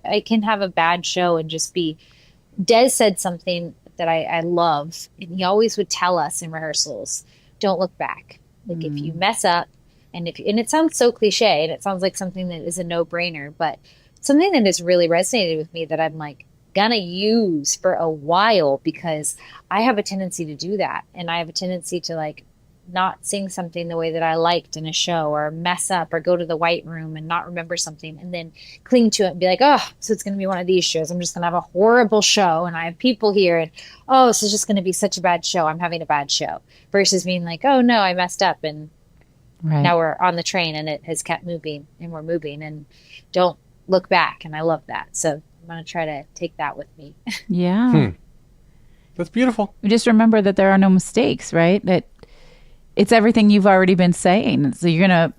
I can have a bad show and just be. Des said something that I love, and he always would tell us in rehearsals, don't look back. Like if you mess up, and it sounds so cliche, and it sounds like something that is a no-brainer, but something that has really resonated with me that I'm like gonna use for a while, because I have a tendency to do that, and I have a tendency to like not sing something the way that I liked in a show, or mess up, or go to the white room and not remember something and then cling to it and be like, oh, so it's going to be one of these shows. I'm just going to have a horrible show and I have people here and, oh, this is just going to be such a bad show. I'm having a bad show, versus being like, oh no, I messed up and now we're on the train and it has kept moving and we're moving and don't look back. And I love that. So I'm going to try to take that with me. Yeah. That's beautiful. Just remember that there are no mistakes, right? That it's everything you've already been saying. So you're going to,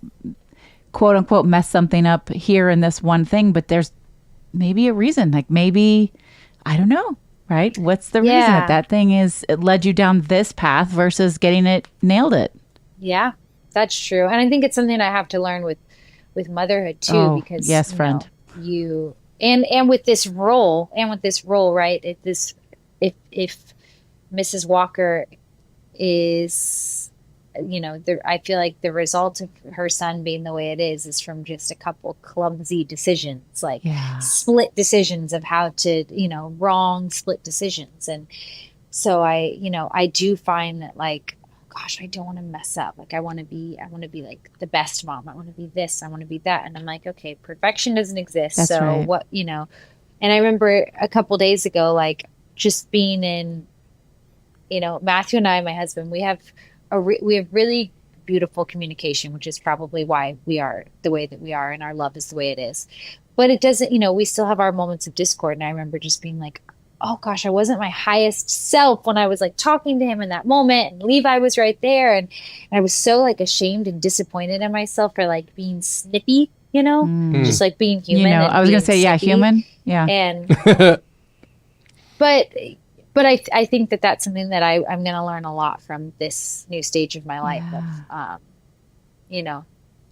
quote unquote, mess something up here in this one thing, but there's maybe a reason. Like maybe, I don't know, right? What's the reason that thing it led you down this path versus getting it, nailed it? Yeah, that's true. And I think it's something I have to learn with motherhood too, because yes, friend. You and with this role, right? If Mrs. Walker is, I feel like the result of her son being the way it is from just a couple clumsy decisions, like split decisions of how to, wrong split decisions. And so I do find that, like, gosh, I don't want to mess up. Like I want to be like the best mom. I want to be this, I want to be that. And I'm like, okay, perfection doesn't exist. That's so right. What, and I remember a couple days ago, like just being in, Matthew and I, my husband, we have really beautiful communication, which is probably why we are the way that we are and our love is the way it is. But it doesn't, we still have our moments of discord. And I remember just being like, oh gosh, I wasn't my highest self when I was like talking to him in that moment, and Levi was right there. And I was so like ashamed and disappointed in myself for like being snippy, just like being human. I was going to say, snippy. Human. Yeah. And, but I think that that's something that I'm going to learn a lot from this new stage of my life of,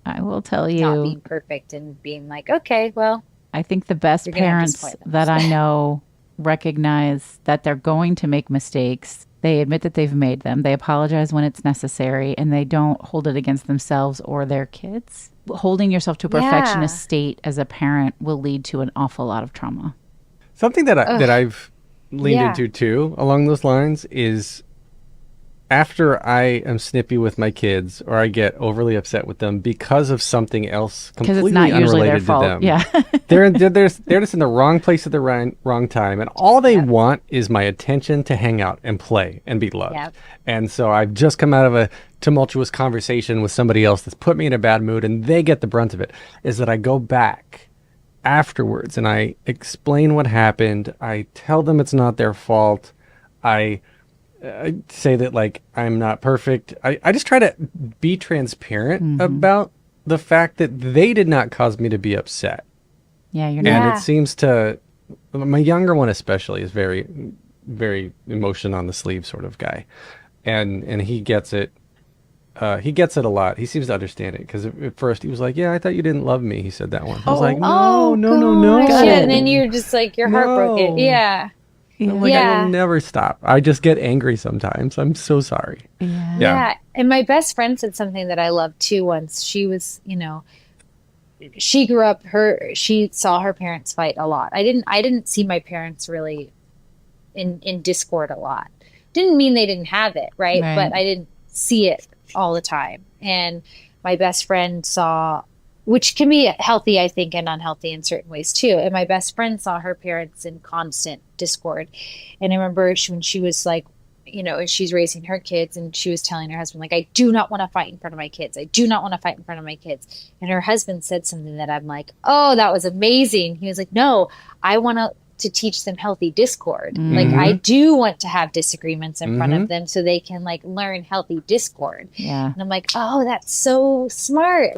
I will tell you, not being perfect and being like, okay, well, I think the best parents that I know recognize that they're going to make mistakes. They admit that they've made them. They apologize when it's necessary, and they don't hold it against themselves or their kids. Holding yourself to a perfectionist state as a parent will lead to an awful lot of trauma. Something that I've leaned into too along those lines is, after I am snippy with my kids or I get overly upset with them because of something else completely it's not usually unrelated their fault. to them. Yeah. they're just in the wrong place at the wrong time, and all they want is my attention to hang out and play and be loved. Yep. And so I've just come out of a tumultuous conversation with somebody else that's put me in a bad mood, and they get the brunt of it. Is that I go back afterwards and I explain what happened. I tell them it's not their fault. I say that, like, I'm not perfect. I just try to be transparent about the fact that they did not cause me to be upset. Yeah, you're not. And it seems to, my younger one especially is very, very emotion on the sleeve sort of guy. And he gets it. He gets it a lot. He seems to understand it, because at first he was like, yeah, I thought you didn't love me. He said that one. I was like, no. And then you're just like, you're heartbroken. Yeah. I'm like, I will never stop. I just get angry sometimes. I'm so sorry. Yeah. And my best friend said something that I loved too once. She was, she grew up, she saw her parents fight a lot. I didn't see my parents really in discord a lot. Didn't mean they didn't have it, right? But I didn't see it all the time. And my best friend saw, which can be healthy, I think, and unhealthy in certain ways too. And my best friend saw her parents in constant discord. And I remember when she was like, she's raising her kids, and she was telling her husband, like, I do not want to fight in front of my kids. I do not want to fight in front of my kids. And her husband said something that I'm like, oh, that was amazing. He was like, no, I want to teach them healthy discord. Like, I do want to have disagreements in front of them so they can like learn healthy discord. Yeah. And I'm like, oh, that's so smart.